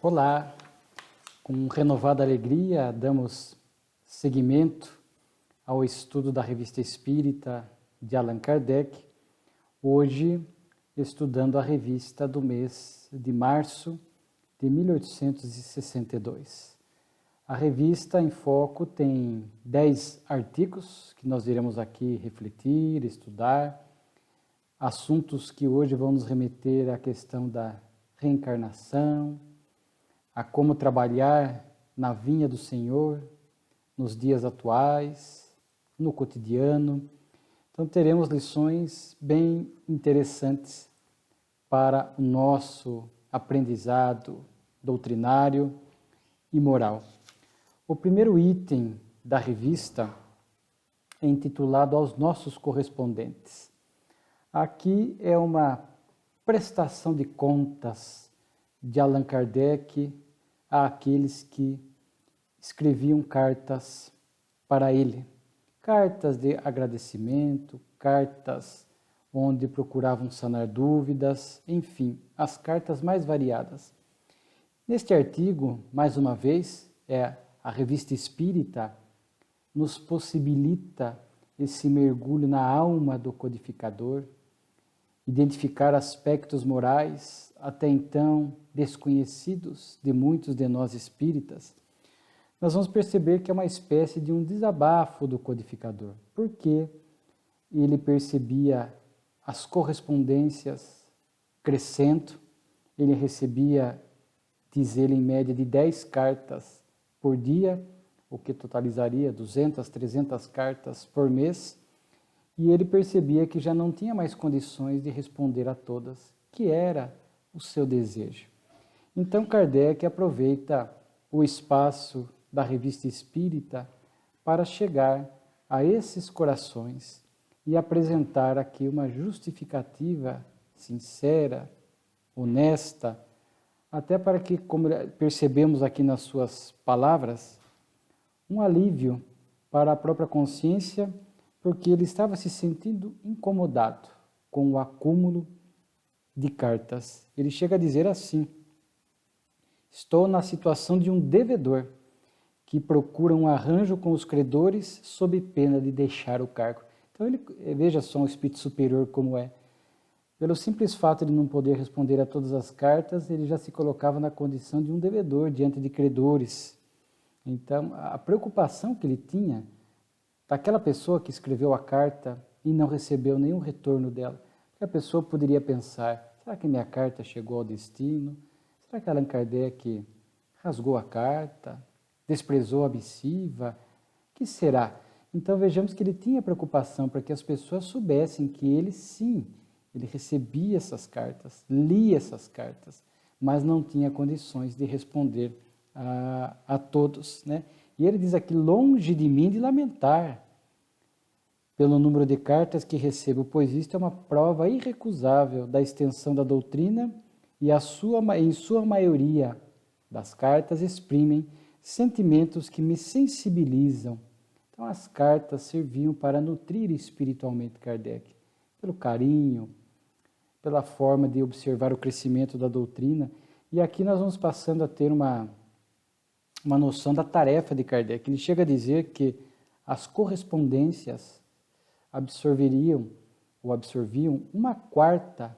Olá, com renovada alegria damos seguimento ao estudo da Revista Espírita de Allan Kardec, hoje estudando a revista do mês de março de 1862. A revista em foco tem 10 artigos que nós iremos aqui refletir, estudar, assuntos que hoje vão nos remeter à questão da reencarnação, a como trabalhar na vinha do Senhor, nos dias atuais, no cotidiano. Então teremos lições bem interessantes para o nosso aprendizado doutrinário e moral. O primeiro item da revista é intitulado Aos Nossos Correspondentes. Aqui é uma prestação de contas de Allan Kardec àqueles que escreviam cartas para ele. Cartas de agradecimento, cartas onde procuravam sanar dúvidas, enfim, as cartas mais variadas. Neste artigo, mais uma vez, a Revista Espírita nos possibilita esse mergulho na alma do codificador, identificar aspectos morais até então desconhecidos de muitos de nós espíritas. Nós vamos perceber que é uma espécie de um desabafo do codificador, porque ele percebia as correspondências crescendo, ele recebia, diz ele, em média de 10 cartas por dia, o que totalizaria 200, 300 cartas por mês, e ele percebia que já não tinha mais condições de responder a todas, que era o seu desejo. Então Kardec aproveita o espaço da Revista Espírita para chegar a esses corações e apresentar aqui uma justificativa sincera, honesta, até para que, como percebemos aqui nas suas palavras, um alívio para a própria consciência, porque ele estava se sentindo incomodado com o acúmulo de cartas. Ele chega a dizer assim: estou na situação de um devedor que procura um arranjo com os credores sob pena de deixar o cargo. Então ele, veja só um espírito superior como é. Pelo simples fato de não poder responder a todas as cartas, ele já se colocava na condição de um devedor diante de credores. Então a preocupação que ele tinha daquela pessoa que escreveu a carta e não recebeu nenhum retorno dela, porque a pessoa poderia pensar: será que minha carta chegou ao destino? Será que Allan Kardec rasgou a carta, desprezou a missiva? Que será? Então vejamos que ele tinha preocupação para que as pessoas soubessem que ele sim, ele recebia essas cartas, lia essas cartas, mas não tinha condições de responder a todos, né? E ele diz aqui: longe de mim de lamentar pelo número de cartas que recebo, pois isto é uma prova irrecusável da extensão da doutrina e em sua maioria das cartas exprimem sentimentos que me sensibilizam. Então as cartas serviam para nutrir espiritualmente Kardec, pelo carinho, pela forma de observar o crescimento da doutrina. E aqui nós vamos passando a ter uma noção da tarefa de Kardec. Ele chega a dizer que as correspondências absorviam uma quarta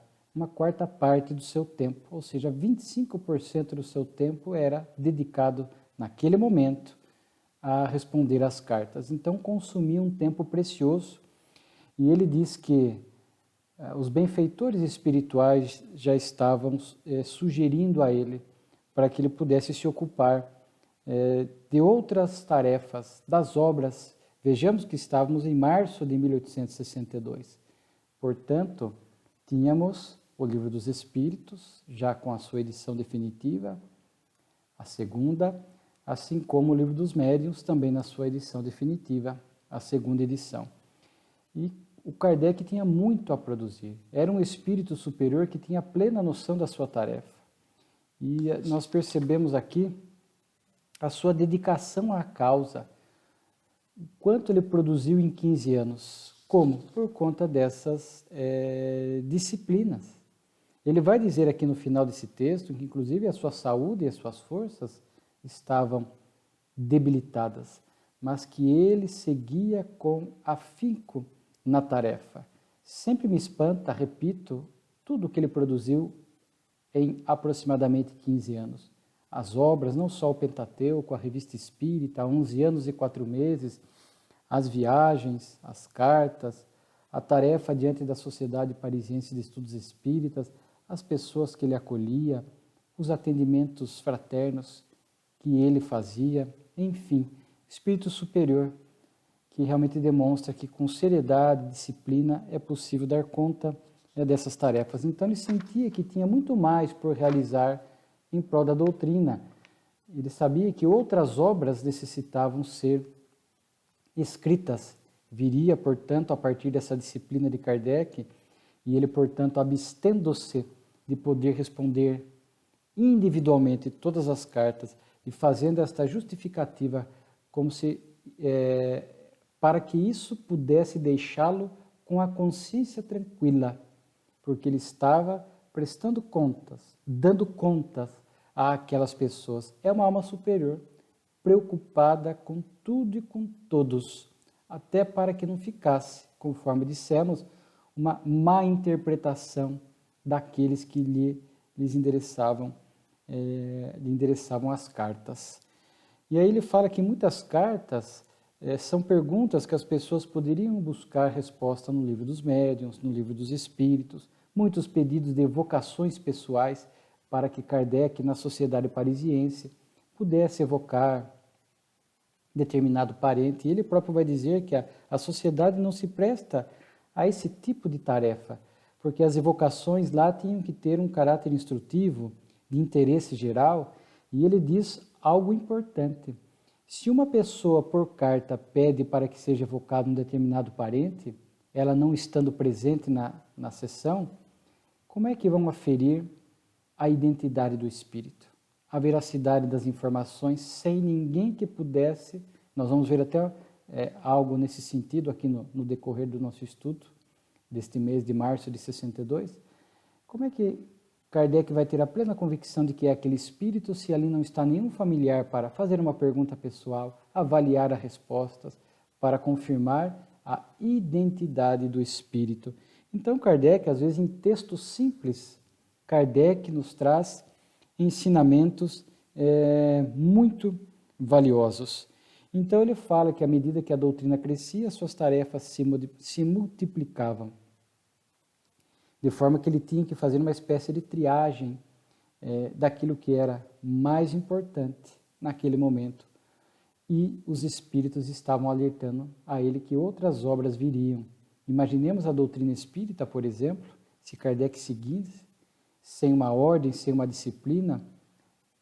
parte do seu tempo, ou seja, 25% do seu tempo era dedicado naquele momento a responder às cartas. Então consumia um tempo precioso, e ele diz que os benfeitores espirituais já estavam sugerindo a ele para que ele pudesse se ocupar de outras tarefas, das obras. Vejamos que estávamos em março de 1862. Portanto, tínhamos o Livro dos Espíritos, já com a sua edição definitiva, a segunda, assim como o Livro dos Médiuns, também na sua edição definitiva, a segunda edição. E o Kardec tinha muito a produzir. Era um espírito superior que tinha plena noção da sua tarefa. E nós percebemos aqui a sua dedicação à causa. Quanto ele produziu em 15 anos? Como? Por conta dessas disciplinas. Ele vai dizer aqui no final desse texto que, inclusive, a sua saúde e as suas forças estavam debilitadas, mas que ele seguia com afinco na tarefa. Sempre me espanta, repito, tudo o que ele produziu em aproximadamente 15 anos. As obras, não só o Pentateuco, a Revista Espírita, 11 anos e 4 meses, as viagens, as cartas, a tarefa diante da Sociedade Parisiense de Estudos Espíritas, as pessoas que ele acolhia, os atendimentos fraternos que ele fazia, enfim, espírito superior, que realmente demonstra que com seriedade, disciplina, é possível dar conta dessas tarefas. Então ele sentia que tinha muito mais por realizar em prol da doutrina. Ele sabia que outras obras necessitavam ser escritas. Viria, portanto, a partir dessa disciplina de Kardec, e ele, portanto, abstendo-se de poder responder individualmente todas as cartas e fazendo esta justificativa como se para que isso pudesse deixá-lo com a consciência tranquila, porque ele estava prestando contas, dando contas àquelas pessoas. É uma alma superior, preocupada com tudo e com todos, até para que não ficasse, conforme dissemos, uma má interpretação daqueles que lhe endereçavam as cartas. E aí ele fala que muitas cartas são perguntas que as pessoas poderiam buscar resposta no livro dos médiuns, no livro dos espíritos, muitos pedidos de evocações pessoais para que Kardec, na Sociedade Parisiense, pudesse evocar determinado parente. E ele próprio vai dizer que a sociedade não se presta a esse tipo de tarefa, porque as evocações lá tinham que ter um caráter instrutivo, de interesse geral, e ele diz algo importante. Se uma pessoa por carta pede para que seja evocado um determinado parente, ela não estando presente na sessão, como é que vão aferir a identidade do espírito, a veracidade das informações, sem ninguém que pudesse, nós vamos ver até algo nesse sentido aqui no decorrer do nosso estudo, deste mês de março de 62, como é que Kardec vai ter a plena convicção de que é aquele espírito se ali não está nenhum familiar para fazer uma pergunta pessoal, avaliar as respostas, para confirmar a identidade do espírito. Então Kardec, às vezes em textos simples, Kardec nos traz ensinamentos muito valiosos. Então ele fala que à medida que a doutrina crescia, suas tarefas se multiplicavam, de forma que ele tinha que fazer uma espécie de triagem daquilo que era mais importante naquele momento. E os espíritos estavam alertando a ele que outras obras viriam. Imaginemos a doutrina espírita, por exemplo, se Kardec seguisse, sem uma ordem, sem uma disciplina,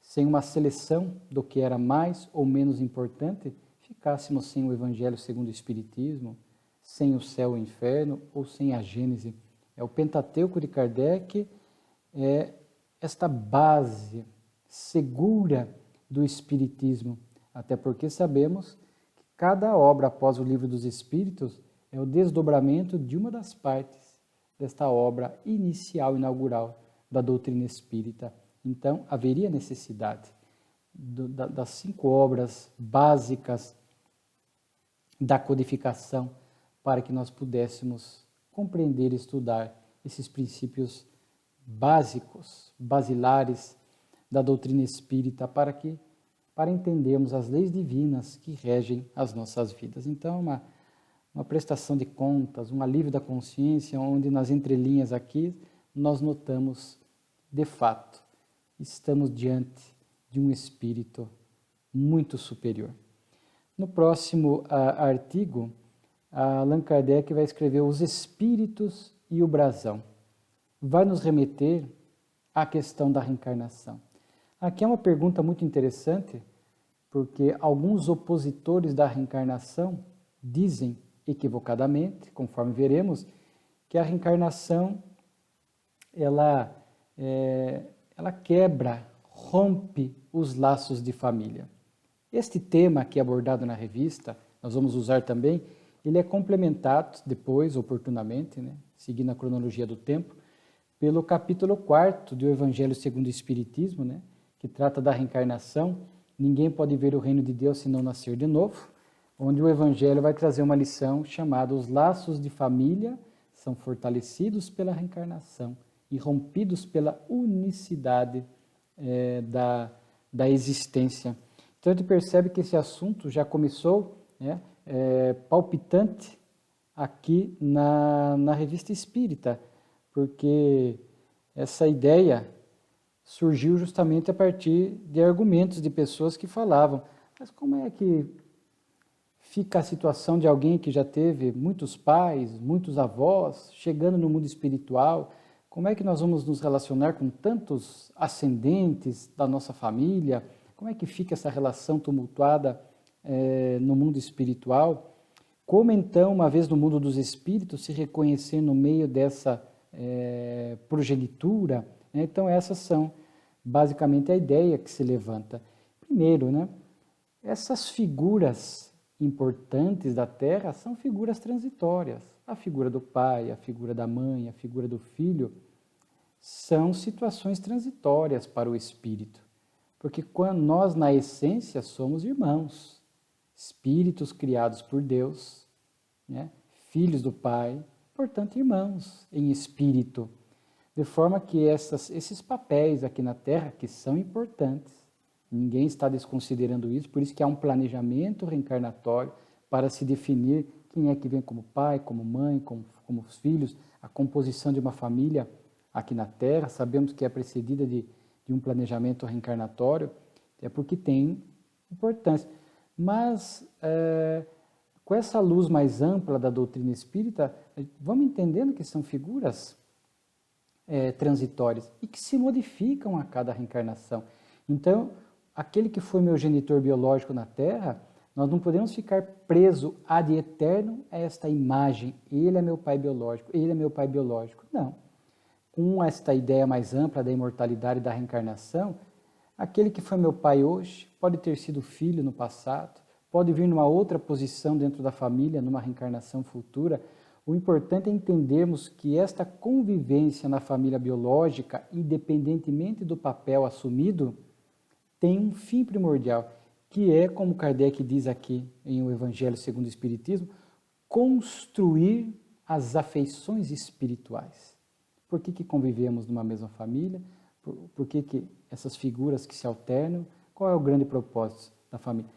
sem uma seleção do que era mais ou menos importante, ficássemos sem o Evangelho segundo o Espiritismo, sem o céu e o inferno ou sem a Gênese. O Pentateuco de Kardec é esta base segura do Espiritismo, até porque sabemos que cada obra após o Livro dos Espíritos é o desdobramento de uma das partes desta obra inicial, inaugural da doutrina espírita. Então, haveria necessidade das 5 obras básicas da codificação para que nós pudéssemos compreender e estudar esses princípios básicos, basilares da doutrina espírita para entendermos as leis divinas que regem as nossas vidas. Então, uma prestação de contas, um alívio da consciência, onde nas entrelinhas aqui nós notamos, de fato, estamos diante de um espírito muito superior. No próximo artigo, Allan Kardec vai escrever Os Espíritos e o Brasão. Vai nos remeter à questão da reencarnação. Aqui é uma pergunta muito interessante, porque alguns opositores da reencarnação dizem, equivocadamente, conforme veremos, que a reencarnação ela quebra, rompe os laços de família. Este tema aqui abordado na revista, nós vamos usar também, ele é complementado depois, oportunamente, seguindo a cronologia do tempo, pelo capítulo 4 do Evangelho segundo o Espiritismo, né, que trata da reencarnação. Ninguém pode ver o reino de Deus se não nascer de novo, onde o Evangelho vai trazer uma lição chamada Os laços de família são fortalecidos pela reencarnação e rompidos pela unicidade da existência. Então a gente percebe que esse assunto já começou, né, palpitante aqui na Revista Espírita, porque essa ideia surgiu justamente a partir de argumentos de pessoas que falavam: mas como é que fica a situação de alguém que já teve muitos pais, muitos avós, chegando no mundo espiritual? Como é que nós vamos nos relacionar com tantos ascendentes da nossa família? Como é que fica essa relação tumultuada no mundo espiritual? Como então, uma vez no mundo dos espíritos, se reconhecer no meio dessa progenitura? Então essas são basicamente a ideia que se levanta. Primeiro, né, essas figuras importantes da Terra são figuras transitórias. A figura do pai, a figura da mãe, a figura do filho são situações transitórias para o espírito. Porque quando nós, na essência, somos irmãos, espíritos criados por Deus, né, filhos do Pai, portanto, irmãos em espírito. De forma que esses papéis aqui na Terra, que são importantes, ninguém está desconsiderando isso, por isso que há um planejamento reencarnatório para se definir quem é que vem como pai, como mãe, como os filhos, a composição de uma família aqui na Terra. Sabemos que é precedida de um planejamento reencarnatório, é porque tem importância. Mas, com essa luz mais ampla da doutrina espírita, vamos entendendo que são figuras transitórias e que se modificam a cada reencarnação. Então, aquele que foi meu genitor biológico na Terra, nós não podemos ficar preso ad eterno a esta imagem. Ele é meu pai biológico, ele é meu pai biológico. Não. Com esta ideia mais ampla da imortalidade e da reencarnação, aquele que foi meu pai hoje pode ter sido filho no passado, pode vir numa outra posição dentro da família, numa reencarnação futura. O importante é entendermos que esta convivência na família biológica, independentemente do papel assumido, tem um fim primordial, que é, como Kardec diz aqui em O Evangelho segundo o Espiritismo, construir as afeições espirituais. Por que convivemos numa mesma família? Por que essas figuras que se alternam? Qual é o grande propósito da família?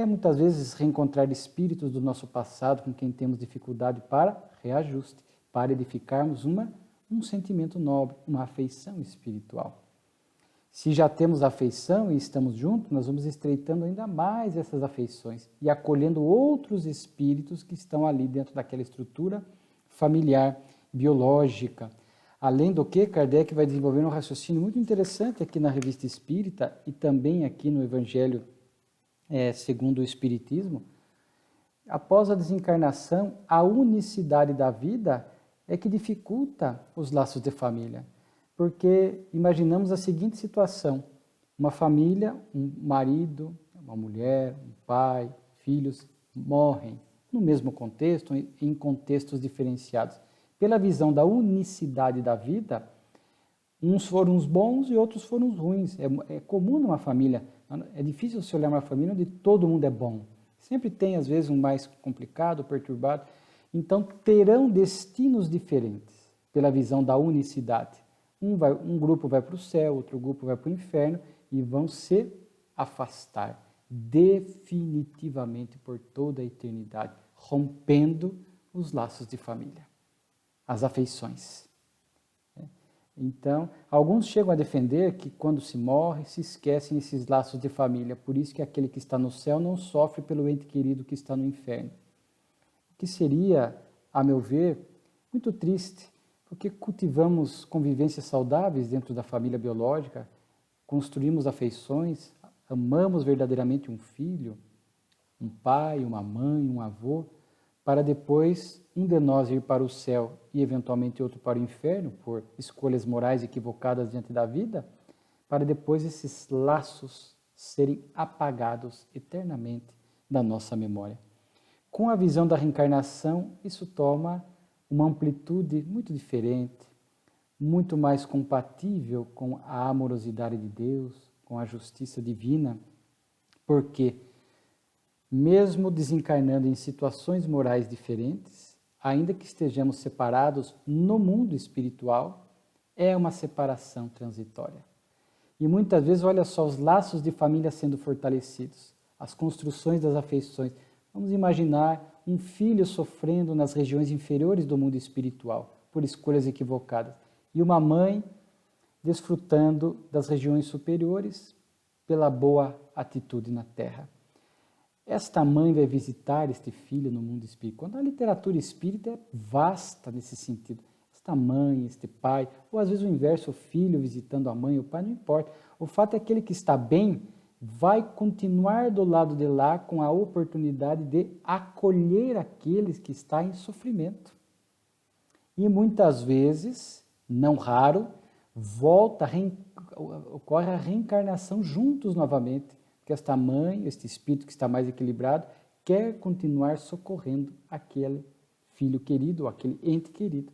Muitas vezes reencontrar espíritos do nosso passado com quem temos dificuldade para reajuste, para edificarmos um sentimento nobre, uma afeição espiritual. Se já temos afeição e estamos juntos, nós vamos estreitando ainda mais essas afeições e acolhendo outros espíritos que estão ali dentro daquela estrutura familiar, biológica. Além do que, Kardec vai desenvolver um raciocínio muito interessante aqui na Revista Espírita e também aqui no Evangelho segundo o Espiritismo. Após a desencarnação, a unicidade da vida é que dificulta os laços de família. Porque imaginamos a seguinte situação: uma família, um marido, uma mulher, um pai, filhos, morrem no mesmo contexto, em contextos diferenciados. Pela visão da unicidade da vida, uns foram os bons e outros foram os ruins. É comum numa família, é difícil você olhar uma família onde todo mundo é bom. Sempre tem, às vezes, um mais complicado, perturbado. Então, terão destinos diferentes pela visão da unicidade. Um grupo vai para o céu, outro grupo vai para o inferno e vão se afastar definitivamente por toda a eternidade, rompendo os laços de família, as afeições. Então, alguns chegam a defender que quando se morre, se esquecem esses laços de família, por isso que aquele que está no céu não sofre pelo ente querido que está no inferno. O que seria, a meu ver, muito triste, porque cultivamos convivências saudáveis dentro da família biológica, construímos afeições, amamos verdadeiramente um filho, um pai, uma mãe, um avô, para depois um de nós ir para o céu e eventualmente outro para o inferno, por escolhas morais equivocadas diante da vida, para depois esses laços serem apagados eternamente da nossa memória. Com a visão da reencarnação, isso toma uma amplitude muito diferente, muito mais compatível com a amorosidade de Deus, com a justiça divina, porque mesmo desencarnando em situações morais diferentes, ainda que estejamos separados no mundo espiritual, é uma separação transitória. E muitas vezes, olha só, os laços de família sendo fortalecidos, as construções das afeições. Vamos imaginar um filho sofrendo nas regiões inferiores do mundo espiritual, por escolhas equivocadas, e uma mãe desfrutando das regiões superiores pela boa atitude na Terra. Esta mãe vai visitar este filho no mundo espiritual. Quando a literatura espírita é vasta nesse sentido. Esta mãe, este pai, ou às vezes o inverso, o filho visitando a mãe, o pai, não importa. O fato é que aquele que está bem vai continuar do lado de lá com a oportunidade de acolher aqueles que estão em sofrimento. E muitas vezes, não raro, ocorre a reencarnação juntos novamente, porque esta mãe, este espírito que está mais equilibrado, quer continuar socorrendo aquele filho querido, ou aquele ente querido.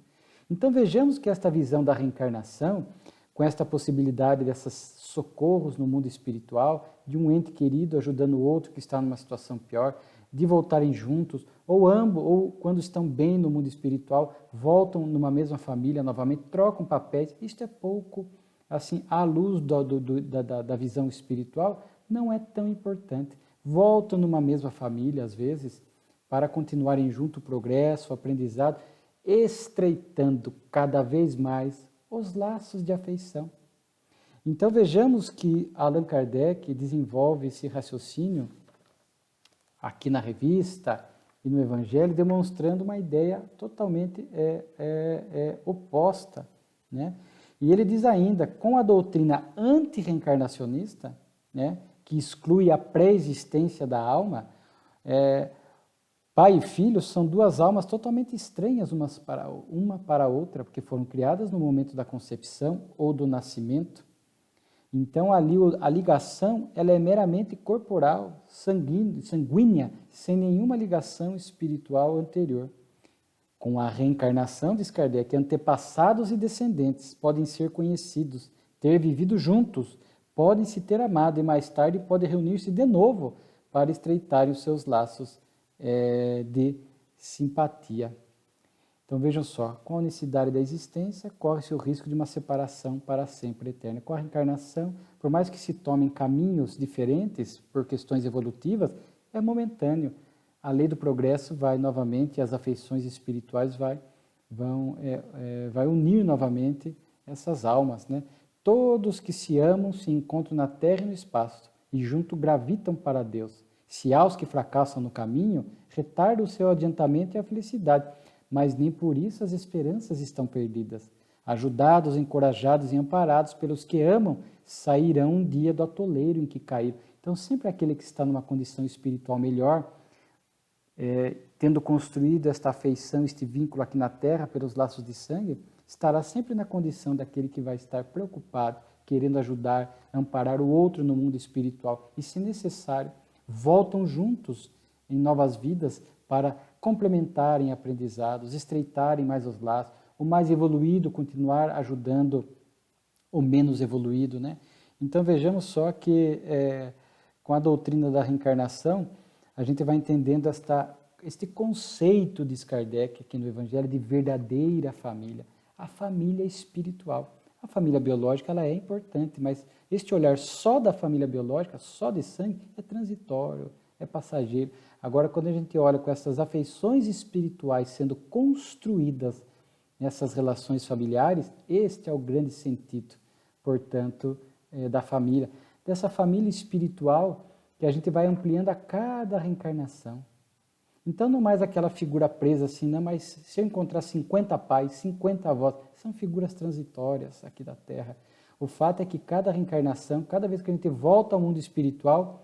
Então vejamos que esta visão da reencarnação, com esta possibilidade desses socorros no mundo espiritual, de um ente querido ajudando o outro que está numa situação pior, de voltarem juntos, ou ambos, ou quando estão bem no mundo espiritual, voltam numa mesma família novamente, trocam papéis. Isto é pouco, assim, à luz da visão espiritual, não é tão importante. Voltam numa mesma família, às vezes, para continuarem junto o progresso, o aprendizado, estreitando cada vez mais os laços de afeição. Então vejamos que Allan Kardec desenvolve esse raciocínio aqui na revista e no Evangelho, demonstrando uma ideia totalmente oposta, né? E ele diz ainda, com a doutrina antirreencarnacionista, né, que exclui a pré-existência da alma, pai e filho são duas almas totalmente estranhas uma para a outra, porque foram criadas no momento da concepção ou do nascimento. Então, ali a ligação ela é meramente corporal, sanguínea, sem nenhuma ligação espiritual anterior. Com a reencarnação, diz Kardec, antepassados e descendentes podem ser conhecidos, ter vivido juntos, podem se ter amado e mais tarde podem reunir-se de novo para estreitarem os seus laços de simpatia. Então vejam só, com a unicidade da existência, corre-se o risco de uma separação para sempre eterna. Com a reencarnação, por mais que se tomem caminhos diferentes por questões evolutivas, é momentâneo. A lei do progresso vai novamente, as afeições espirituais vai unir novamente essas almas, né? Todos que se amam se encontram na terra e no espaço, e junto gravitam para Deus. Se há os que fracassam no caminho, retarda o seu adiantamento e a felicidade, mas nem por isso as esperanças estão perdidas. Ajudados, encorajados e amparados pelos que amam, sairão um dia do atoleiro em que caíram. Então, sempre aquele que está numa condição espiritual melhor, tendo construído esta afeição, este vínculo aqui na Terra, pelos laços de sangue, estará sempre na condição daquele que vai estar preocupado, querendo ajudar, amparar o outro no mundo espiritual. E, se necessário, voltam juntos em novas vidas para complementarem aprendizados, estreitarem mais os laços, o mais evoluído continuar ajudando o menos evoluído, né? Então vejamos só que com a doutrina da reencarnação, a gente vai entendendo este conceito de Kardec aqui no Evangelho de verdadeira família, a família espiritual. A família biológica ela é importante, mas este olhar só da família biológica, só de sangue, é transitório, é passageiro. Agora, quando a gente olha com essas afeições espirituais sendo construídas nessas relações familiares, este é o grande sentido, portanto, da família. Dessa família espiritual que a gente vai ampliando a cada reencarnação. Então, não mais aquela figura presa assim, não, mas se eu encontrar 50 pais, 50 avós, são figuras transitórias aqui da Terra. O fato é que cada reencarnação, cada vez que a gente volta ao mundo espiritual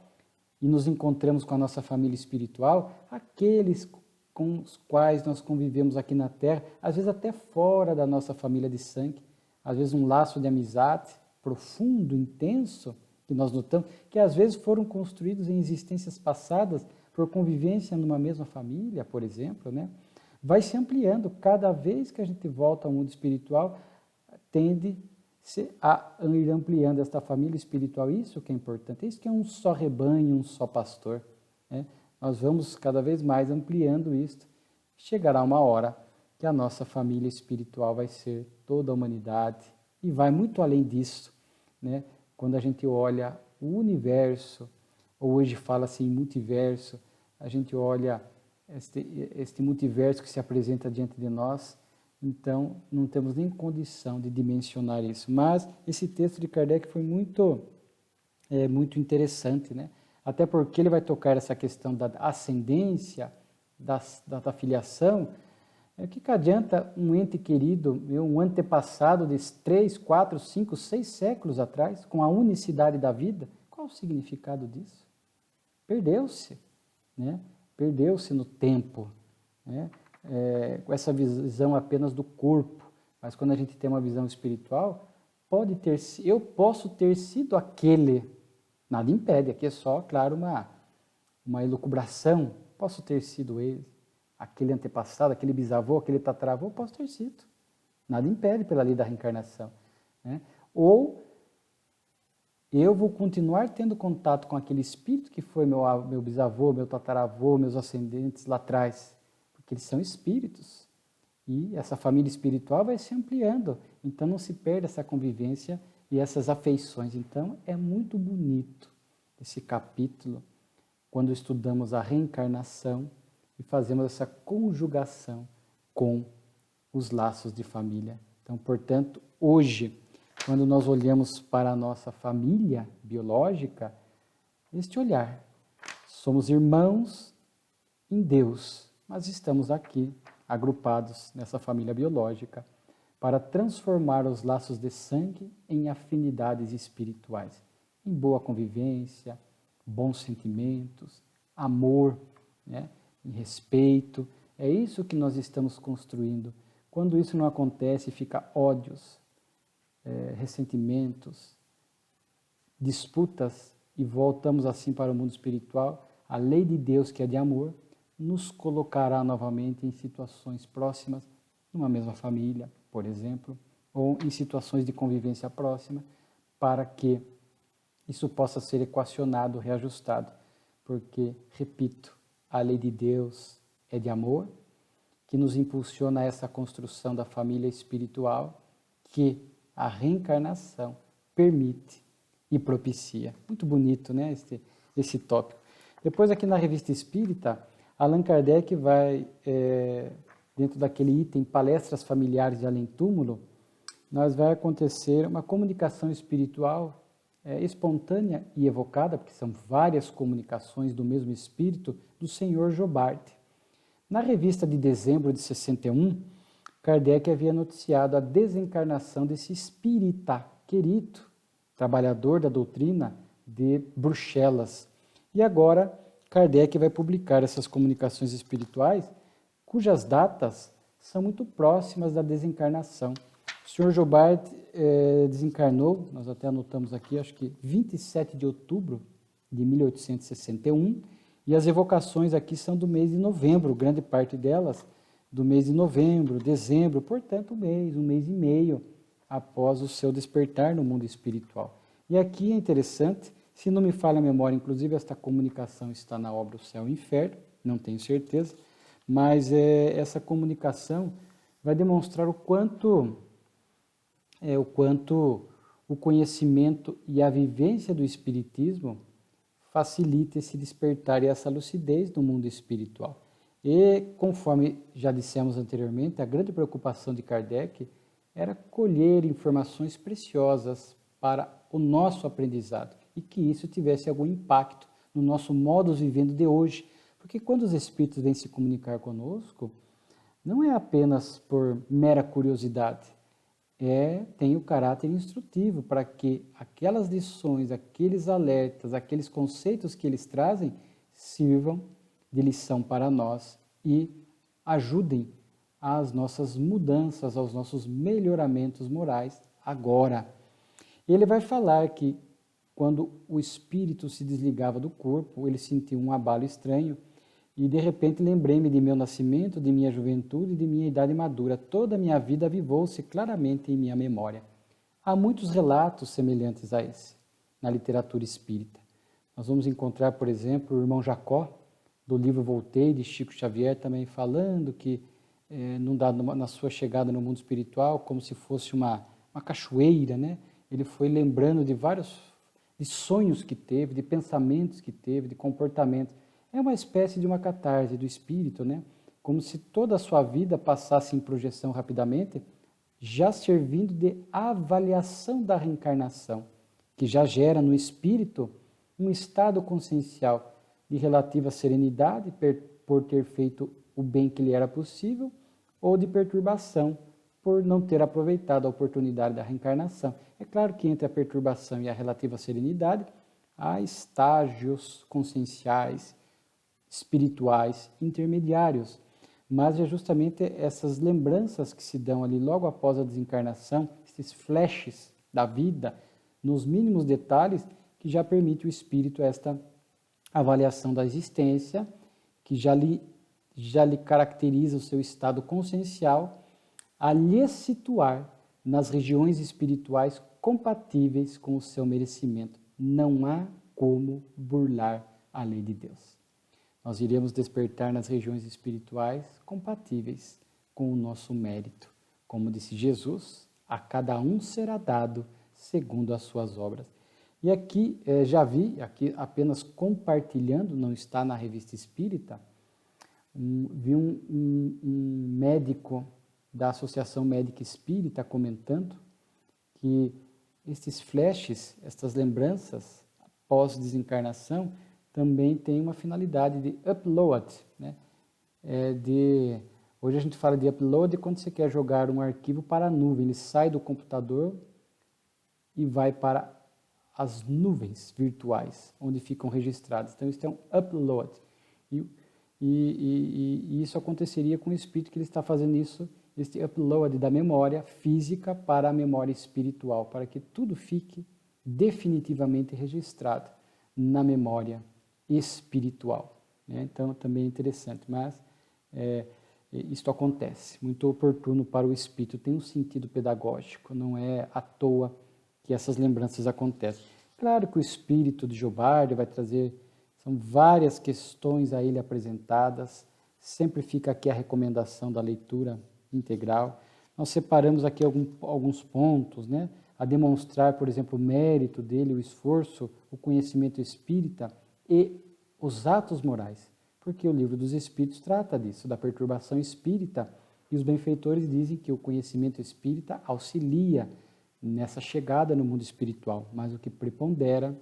e nos encontramos com a nossa família espiritual, aqueles com os quais nós convivemos aqui na Terra, às vezes até fora da nossa família de sangue, às vezes um laço de amizade profundo, intenso, que nós notamos, que às vezes foram construídos em existências passadas por convivência numa mesma família, por exemplo, né? Vai se ampliando cada vez que a gente volta ao mundo espiritual, tende a ir ampliando esta família espiritual. Isso que é importante, isso que é um só rebanho, um só pastor, né? Nós vamos cada vez mais ampliando isto. Chegará uma hora que a nossa família espiritual vai ser toda a humanidade e vai muito além disso, né? Quando a gente olha o universo, ou hoje fala-se em multiverso, a gente olha este multiverso que se apresenta diante de nós, então não temos nem condição de dimensionar isso. Mas esse texto de Kardec foi muito interessante, né? Até porque ele vai tocar essa questão da ascendência, da filiação. O que adianta um ente querido, um antepassado de 3, 4, 5, 6 séculos atrás, com a unicidade da vida? Qual o significado disso? Perdeu-se, né? Perdeu-se no tempo, né? Com essa visão apenas do corpo. Mas quando a gente tem uma visão espiritual, eu posso ter sido aquele. Nada impede, aqui é só, claro, uma elucubração. Posso ter sido ele, aquele antepassado, aquele bisavô, aquele tataravô, posso ter sido. Nada impede pela lei da reencarnação, né? Ou eu vou continuar tendo contato com aquele espírito que foi meu bisavô, meu tataravô, meus ascendentes lá atrás, porque eles são espíritos. E essa família espiritual vai se ampliando, então não se perde essa convivência e essas afeições. Então, é muito bonito esse capítulo, quando estudamos a reencarnação e fazemos essa conjugação com os laços de família. Então, portanto, hoje, quando nós olhamos para a nossa família biológica, este olhar, somos irmãos em Deus, mas estamos aqui, agrupados nessa família biológica, para transformar os laços de sangue em afinidades espirituais, em boa convivência, bons sentimentos, amor, né? Em respeito. É isso que nós estamos construindo. Quando isso não acontece, fica ódios, ressentimentos, disputas, e voltamos assim para o mundo espiritual. A lei de Deus, que é de amor, nos colocará novamente em situações próximas, numa mesma família, por exemplo, ou em situações de convivência próxima, para que isso possa ser equacionado, reajustado. Porque, repito, a lei de Deus é de amor, que nos impulsiona a essa construção da família espiritual, que a reencarnação permite e propicia. Muito bonito, né, esse tópico. Depois, aqui na Revista Espírita, Allan Kardec vai, dentro daquele item Palestras Familiares de Além-Túmulo, vai acontecer uma comunicação espiritual espontânea e evocada, porque são várias comunicações do mesmo espírito, do Senhor Jobard. Na revista de dezembro de 61, Kardec havia noticiado a desencarnação desse espírita querido, trabalhador da doutrina de Bruxelas. E agora Kardec vai publicar essas comunicações espirituais, cujas datas são muito próximas da desencarnação. O Sr. Jobard desencarnou, nós até anotamos aqui, acho que 27 de outubro de 1861, e as evocações aqui são do mês de novembro, grande parte delas do mês de novembro, dezembro, portanto um mês e meio após o seu despertar no mundo espiritual. E aqui é interessante, se não me falha a memória, inclusive esta comunicação está na obra O Céu e o Inferno, não tenho certeza, mas essa comunicação vai demonstrar o quanto o conhecimento e a vivência do Espiritismo facilita esse despertar e essa lucidez do mundo espiritual. E, conforme já dissemos anteriormente, a grande preocupação de Kardec era colher informações preciosas para o nosso aprendizado e que isso tivesse algum impacto no nosso modus vivendi de hoje. Porque quando os Espíritos vêm se comunicar conosco, não é apenas por mera curiosidade, tem o caráter instrutivo para que aquelas lições, aqueles alertas, aqueles conceitos que eles trazem sirvam de lição para nós e ajudem às nossas mudanças, aos nossos melhoramentos morais agora. Ele vai falar que quando o espírito se desligava do corpo, ele sentiu um abalo estranho e de repente lembrei-me de meu nascimento, de minha juventude e de minha idade madura. Toda a minha vida avivou-se claramente em minha memória. Há muitos relatos semelhantes a esse na literatura espírita. Nós vamos encontrar, por exemplo, o irmão Jacó, do livro Voltei, de Chico Xavier, também falando que na sua chegada no mundo espiritual, como se fosse uma cachoeira, né? Ele foi lembrando de sonhos que teve, de pensamentos que teve, de comportamentos. É uma espécie de uma catarse do espírito, né? Como se toda a sua vida passasse em projeção rapidamente, já servindo de avaliação da reencarnação, que já gera no espírito um estado consciencial de relativa serenidade por ter feito o bem que lhe era possível, ou de perturbação por não ter aproveitado a oportunidade da reencarnação. É claro que entre a perturbação e a relativa serenidade há estágios conscienciais, espirituais, intermediários, mas é justamente essas lembranças que se dão ali logo após a desencarnação, esses flashes da vida, nos mínimos detalhes, que já permite o espírito esta avaliação da existência, que já lhe caracteriza o seu estado consciencial, a lhe situar nas regiões espirituais compatíveis com o seu merecimento. Não há como burlar a lei de Deus. Nós iremos despertar nas regiões espirituais compatíveis com o nosso mérito. Como disse Jesus, a cada um será dado segundo as suas obras. E aqui, já vi, aqui apenas compartilhando, não está na Revista Espírita, vi um médico da Associação Médica Espírita comentando que esses flashes, estas lembranças pós-desencarnação, também tem uma finalidade de upload, né? Hoje a gente fala de upload quando você quer jogar um arquivo para a nuvem, ele sai do computador e vai para as nuvens virtuais, onde ficam registradas. Então, isso é um upload. E isso aconteceria com o espírito, que ele está fazendo isso, este upload da memória física para a memória espiritual, para que tudo fique definitivamente registrado na memória espiritual, né? Então, também é interessante, mas isto acontece, muito oportuno para o espírito, tem um sentido pedagógico, não é à toa que essas lembranças acontecem. Claro que o espírito de Giobardi vai trazer, são várias questões a ele apresentadas, sempre fica aqui a recomendação da leitura integral. Nós separamos aqui alguns pontos, né? A demonstrar, por exemplo, o mérito dele, o esforço, o conhecimento espírita e os atos morais, porque o Livro dos Espíritos trata disso, da perturbação espírita, e os benfeitores dizem que o conhecimento espírita auxilia nessa chegada no mundo espiritual, mas o que prepondera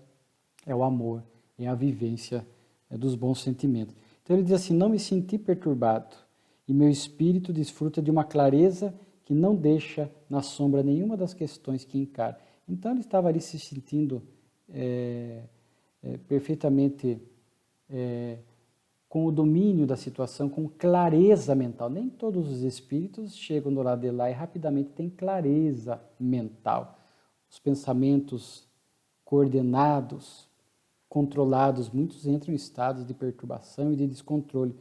é o amor, é a vivência dos bons sentimentos. Então ele diz assim: não me senti perturbado, e meu espírito desfruta de uma clareza que não deixa na sombra nenhuma das questões que encara. Então ele estava ali se sentindo perfeitamente com o domínio da situação, com clareza mental. Nem todos os espíritos chegam do lado de lá e rapidamente têm clareza mental. Os pensamentos coordenados, controlados, muitos entram em estados de perturbação e de descontrole.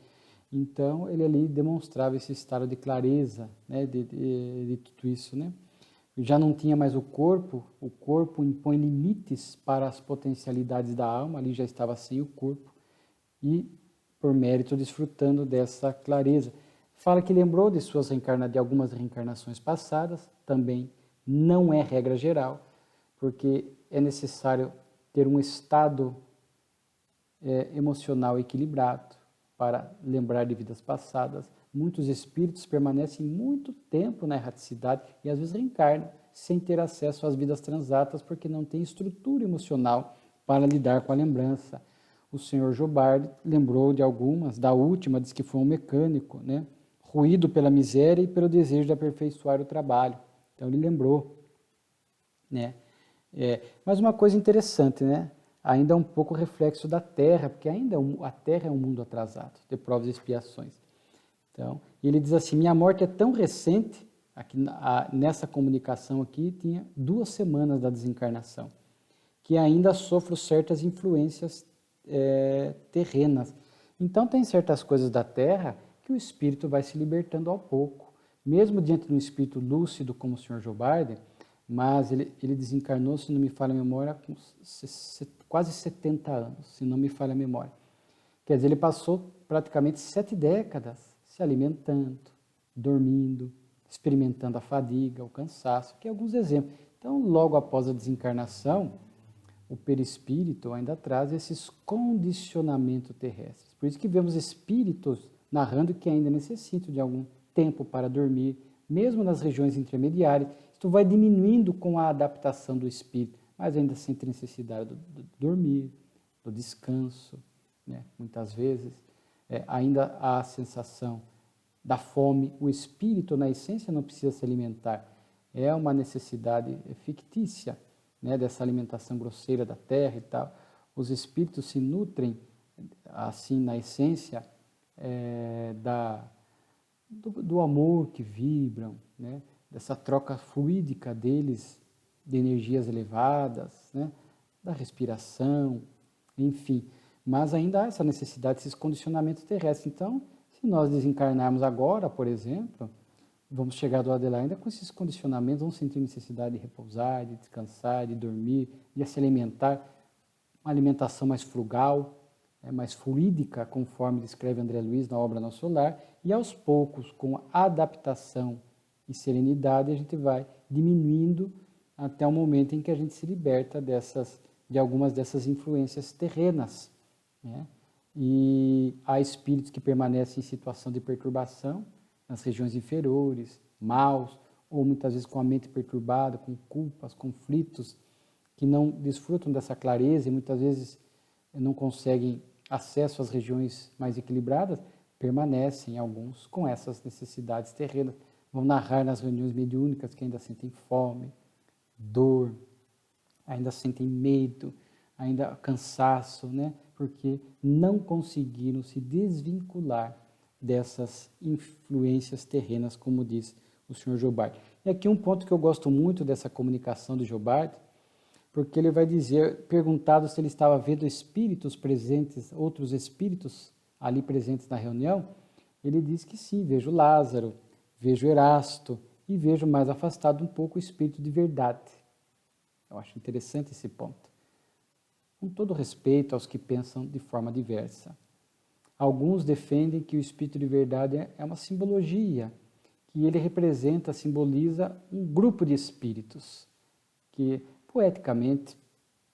Então, ele ali demonstrava esse estado de clareza, né, de tudo isso, né? Já não tinha mais o corpo impõe limites para as potencialidades da alma, ali já estava sem o corpo, e por mérito desfrutando dessa clareza. Fala que lembrou de algumas reencarnações passadas, também não é regra geral, porque é necessário ter um estado emocional equilibrado para lembrar de vidas passadas. Muitos espíritos permanecem muito tempo na erraticidade e às vezes reencarnam sem ter acesso às vidas transatas porque não tem estrutura emocional para lidar com a lembrança. O senhor Giobardi lembrou de algumas, da última diz que foi um mecânico, né? Ruído pela miséria e pelo desejo de aperfeiçoar o trabalho. Então ele lembrou, né? Mas uma coisa interessante, né? Ainda um pouco reflexo da Terra, porque ainda a Terra é um mundo atrasado, de provas e expiações. Então, ele diz assim: minha morte é tão recente, aqui, nessa comunicação aqui tinha 2 semanas da desencarnação, que ainda sofro certas influências terrenas. Então, tem certas coisas da Terra que o espírito vai se libertando ao pouco. Mesmo diante de um espírito lúcido como o Sr. Jobardi, mas ele desencarnou, se não me falha a memória, com quase 70 anos, se não me falha a memória. Quer dizer, ele passou praticamente 7 décadas se alimentando, dormindo, experimentando a fadiga, o cansaço, que é alguns exemplos. Então, logo após a desencarnação, o perispírito ainda traz esses condicionamentos terrestres. Por isso que vemos espíritos narrando que ainda necessitam de algum tempo para dormir, mesmo nas regiões intermediárias. Isto vai diminuindo com a adaptação do espírito, mas ainda sente necessidade do dormir, do descanso, né? Muitas vezes ainda há a sensação da fome. O espírito, na essência, não precisa se alimentar. É uma necessidade fictícia, né, dessa alimentação grosseira da terra e tal. Os espíritos se nutrem, assim, na essência, do amor que vibram, né, dessa troca fluídica deles, de energias elevadas, né, da respiração, enfim. Mas ainda há essa necessidade, esses condicionamentos terrestres. Então, se nós desencarnarmos agora, por exemplo, vamos chegar do lado de lá ainda com esses condicionamentos, vamos sentir necessidade de repousar, de descansar, de dormir, de se alimentar, uma alimentação mais frugal, mais fluídica, conforme descreve André Luiz na obra Nosso Lar, e aos poucos, com adaptação e serenidade, a gente vai diminuindo até o momento em que a gente se liberta de algumas dessas influências terrenas, né? E há espíritos que permanecem em situação de perturbação, nas regiões inferiores, maus, ou muitas vezes com a mente perturbada, com culpas, conflitos, que não desfrutam dessa clareza e muitas vezes não conseguem acesso às regiões mais equilibradas, permanecem alguns com essas necessidades terrenas. Vão narrar nas reuniões mediúnicas que ainda sentem fome, dor, ainda sentem medo, ainda cansaço, né? Porque não conseguiram se desvincular dessas influências terrenas, como diz o Sr. Jobardi. E aqui um ponto que eu gosto muito dessa comunicação do Jobardi, porque ele vai dizer, perguntado se ele estava vendo espíritos presentes, outros espíritos ali presentes na reunião, ele diz que sim, vejo Lázaro, vejo Erasto e vejo mais afastado um pouco o espírito de verdade. Eu acho interessante esse ponto. Com todo respeito aos que pensam de forma diversa. Alguns defendem que o espírito de verdade é uma simbologia, que ele representa, simboliza um grupo de espíritos, que poeticamente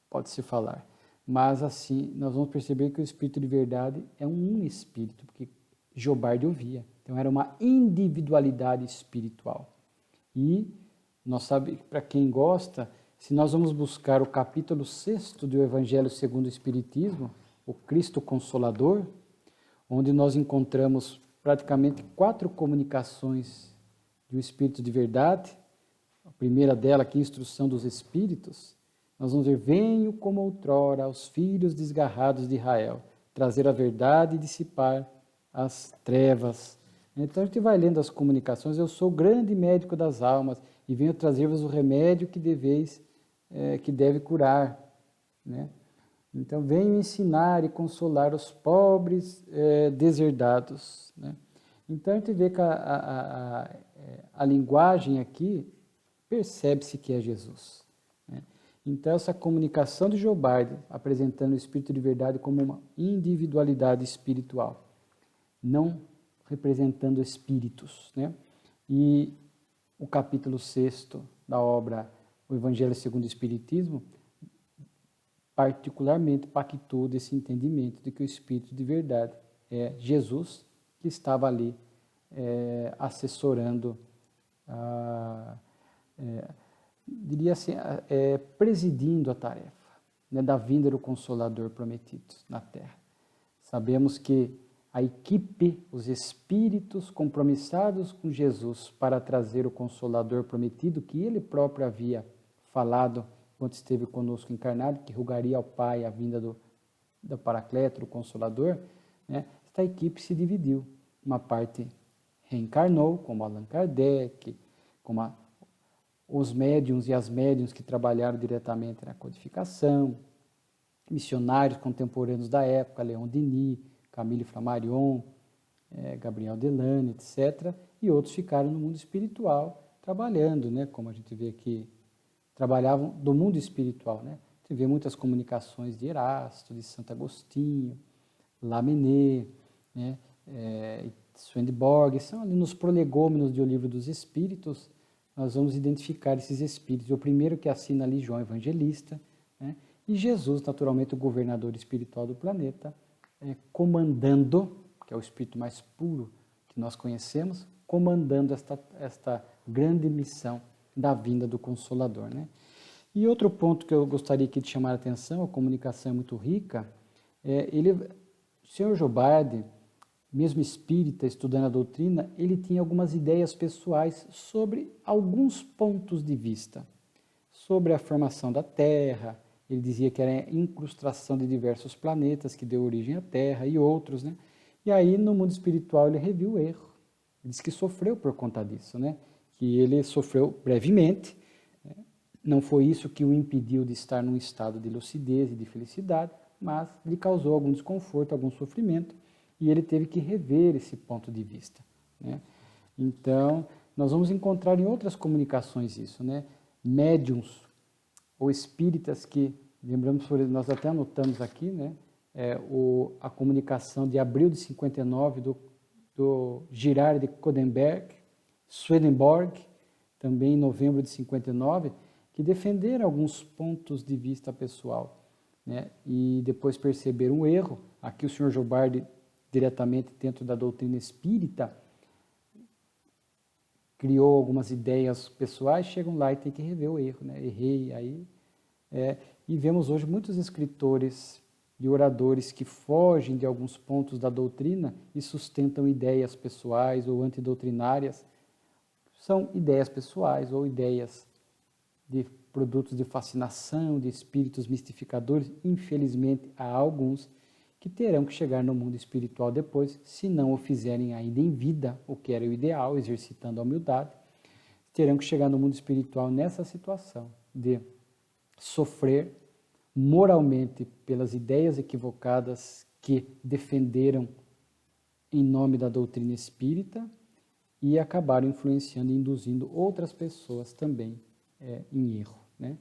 pode-se falar. Mas assim, nós vamos perceber que o espírito de verdade é um espírito, porque Jobardi ouvia. Então era uma individualidade espiritual. E nós sabemos, para quem gosta, se nós vamos buscar o capítulo 6º do Evangelho segundo o Espiritismo, o Cristo Consolador, onde nós encontramos praticamente 4 comunicações do Espírito de verdade. A primeira dela, aqui, Instrução dos Espíritos, nós vamos ver, venho como outrora aos filhos desgarrados de Israel, trazer a verdade e dissipar as trevas. Então a gente vai lendo as comunicações, eu sou o grande médico das almas e venho trazer-vos o remédio que que deve curar, né? Então, venho ensinar e consolar os pobres deserdados, né? Então, a gente vê que a linguagem aqui percebe-se que é Jesus, né? Então, essa comunicação de Jobardi, apresentando o Espírito de verdade como uma individualidade espiritual, não representando espíritos, né? E o capítulo 6º da obra O Evangelho segundo o Espiritismo, particularmente pactou desse entendimento de que o Espírito de verdade é Jesus, que estava ali assessorando, diria assim, presidindo a tarefa, né, da vinda do Consolador prometido na Terra. Sabemos que a equipe, os espíritos compromissados com Jesus para trazer o Consolador prometido, que ele próprio havia falado quando esteve conosco encarnado, que rogaria ao Pai a vinda do Paracleto, do Consolador, né? Esta equipe se dividiu. Uma parte reencarnou, como Allan Kardec, como os médiuns e as médiuns que trabalharam diretamente na codificação, missionários contemporâneos da época, Leon Denis, Camille Flammarion, Gabriel Delane, etc. E outros ficaram no mundo espiritual, trabalhando, né? Como a gente vê aqui, trabalhavam do mundo espiritual, né? A gente vê muitas comunicações de Erasto, de Santo Agostinho, Lamennais, né? Swedenborg, são ali nos prolegômenos do Livro dos Espíritos, nós vamos identificar esses espíritos. O primeiro que assina ali, João Evangelista, né? E Jesus, naturalmente, o governador espiritual do planeta, comandando, que é o espírito mais puro que nós conhecemos, comandando esta grande missão da vinda do Consolador, né? E outro ponto que eu gostaria aqui de chamar a atenção, a comunicação é muito rica, o senhor Jobardi, mesmo espírita, estudando a doutrina, ele tinha algumas ideias pessoais sobre alguns pontos de vista. Sobre a formação da Terra, ele dizia que era a incrustação de diversos planetas que deu origem à Terra e outros, né? E aí, no mundo espiritual, ele reviu o erro. Ele disse que sofreu por conta disso, né? Que ele sofreu brevemente, né? Não foi isso que o impediu de estar num estado de lucidez e de felicidade, mas lhe causou algum desconforto, algum sofrimento, e ele teve que rever esse ponto de vista, né? Então, nós vamos encontrar em outras comunicações isso, né? Médiums ou espíritas que, lembramos, nós até anotamos aqui, né? A comunicação de abril de 59 do Girard de Coudenberg, Swedenborg, também em novembro de 59, que defenderam alguns pontos de vista pessoal, né? E depois perceberam um erro. Aqui o senhor Jobardi, diretamente dentro da doutrina espírita, criou algumas ideias pessoais, chegam lá e tem que rever o erro, né? Errei aí. E vemos hoje muitos escritores e oradores que fogem de alguns pontos da doutrina e sustentam ideias pessoais ou antidoutrinárias. São ideias pessoais ou ideias de produtos de fascinação, de espíritos mistificadores. Infelizmente, há alguns que terão que chegar no mundo espiritual depois, se não o fizerem ainda em vida, o que era o ideal, exercitando a humildade, terão que chegar no mundo espiritual nessa situação de sofrer moralmente pelas ideias equivocadas que defenderam em nome da doutrina espírita e acabaram influenciando e induzindo outras pessoas também em erro, né?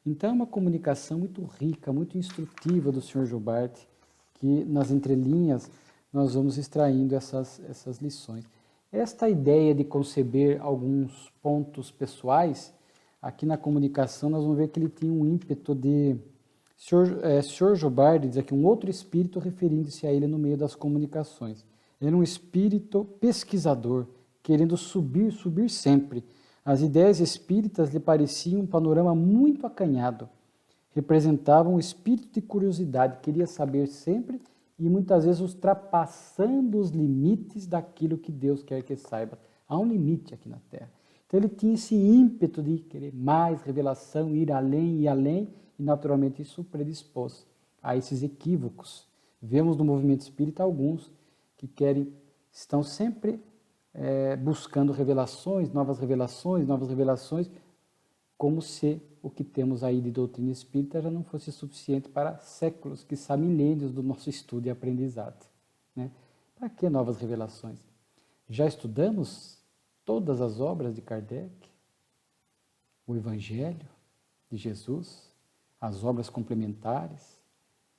Então, é uma comunicação muito rica, muito instrutiva do Sr. Jobardi, que nas entrelinhas nós vamos extraindo essas lições. Esta ideia de conceber alguns pontos pessoais, aqui na comunicação nós vamos ver que ele tinha um ímpeto de... Sr. Jobardi diz aqui um outro espírito referindo-se a ele no meio das comunicações. Era um espírito pesquisador, querendo subir sempre. As ideias espíritas lhe pareciam um panorama muito acanhado. Representavam um espírito de curiosidade, queria saber sempre e muitas vezes ultrapassando os limites daquilo que Deus quer que saiba. Há um limite aqui na Terra. Então ele tinha esse ímpeto de querer mais revelação, ir além e além, e naturalmente isso predispôs a esses equívocos. Vemos no movimento espírita alguns que estão sempre buscando revelações, novas revelações, como se o que temos aí de doutrina espírita já não fosse suficiente para séculos, quiçá milênios do nosso estudo e aprendizado, né? Para que novas revelações? Já estudamos todas as obras de Kardec, o Evangelho de Jesus, as obras complementares,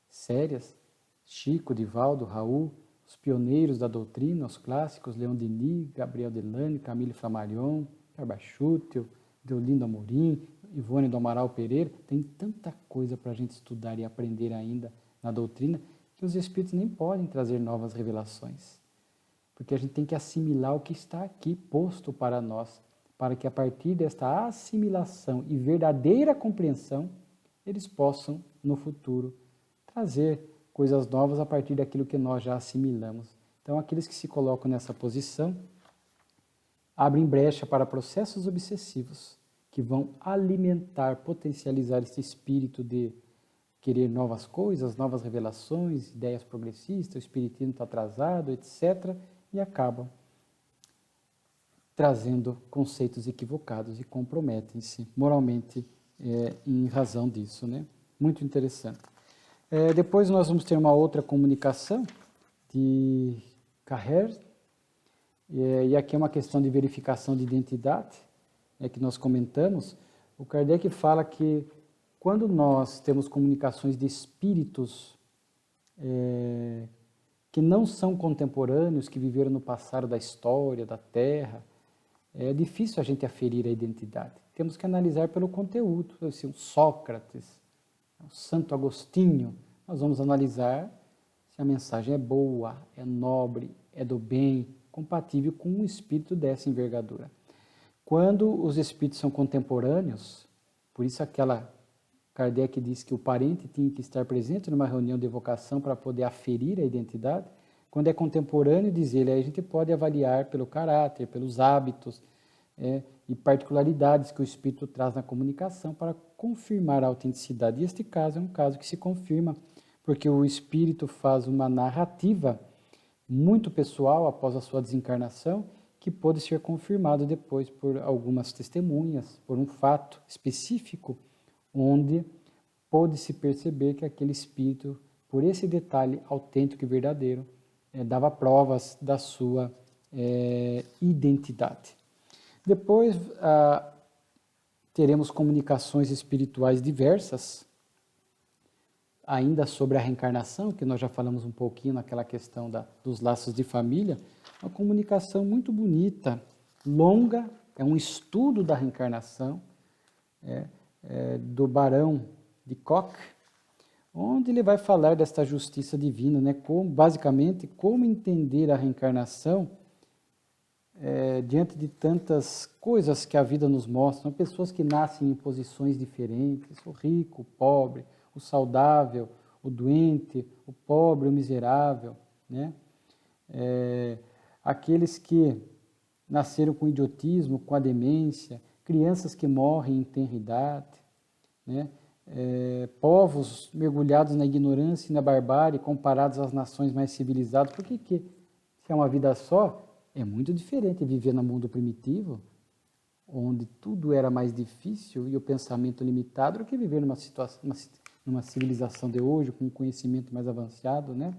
sérias, Chico, Divaldo, Raul, os pioneiros da doutrina, os clássicos, Leon Denis, Gabriel Delane, Camille Flammarion, Carbachútil, Deolindo Amorim, Ivone do Amaral Pereira. Tem tanta coisa para a gente estudar e aprender ainda na doutrina que os espíritos nem podem trazer novas revelações, porque a gente tem que assimilar o que está aqui posto para nós, para que a partir desta assimilação e verdadeira compreensão, eles possam, no futuro, trazer coisas novas a partir daquilo que nós já assimilamos. Então, aqueles que se colocam nessa posição abrem brecha para processos obsessivos que vão alimentar, potencializar esse espírito de querer novas coisas, novas revelações, ideias progressistas, o espiritismo está atrasado, etc., e acabam trazendo conceitos equivocados e comprometem-se moralmente em razão disso, né? Muito interessante. Depois nós vamos ter uma outra comunicação de Carrer, e aqui é uma questão de verificação de identidade, que nós comentamos. O Kardec fala que quando nós temos comunicações de espíritos que não são contemporâneos, que viveram no passado da história, da Terra, é difícil a gente aferir a identidade. Temos que analisar pelo conteúdo. Assim, o Sócrates, o Santo Agostinho, nós vamos analisar se a mensagem é boa, é nobre, é do bem, compatível com um espírito dessa envergadura. Quando os espíritos são contemporâneos, por isso Kardec diz que o parente tinha que estar presente numa reunião de evocação para poder aferir a identidade. Quando é contemporâneo, diz ele, aí a gente pode avaliar pelo caráter, pelos hábitos e particularidades que o espírito traz na comunicação para confirmar a autenticidade. E este caso é um caso que se confirma, porque o espírito faz uma narrativa muito pessoal após a sua desencarnação, que pôde ser confirmado depois por algumas testemunhas, por um fato específico, onde pôde-se perceber que aquele espírito, por esse detalhe autêntico e verdadeiro, dava provas da sua identidade. Depois, teremos comunicações espirituais diversas, ainda sobre a reencarnação, que nós já falamos um pouquinho naquela questão dos laços de família, uma comunicação muito bonita, longa, é um estudo da reencarnação, do Barão de Koch, onde ele vai falar desta justiça divina, né? Basicamente, como entender a reencarnação diante de tantas coisas que a vida nos mostra, pessoas que nascem em posições diferentes, o rico, o pobre, o saudável, o doente, o pobre, o miserável, né? Aqueles que nasceram com idiotismo, com a demência, crianças que morrem em tenra idade, né? Povos mergulhados na ignorância e na barbárie, comparados às nações mais civilizadas. Por que se é uma vida só, é muito diferente viver no mundo primitivo, onde tudo era mais difícil e o pensamento limitado, do que viver numa civilização de hoje, com um conhecimento mais avançado, né?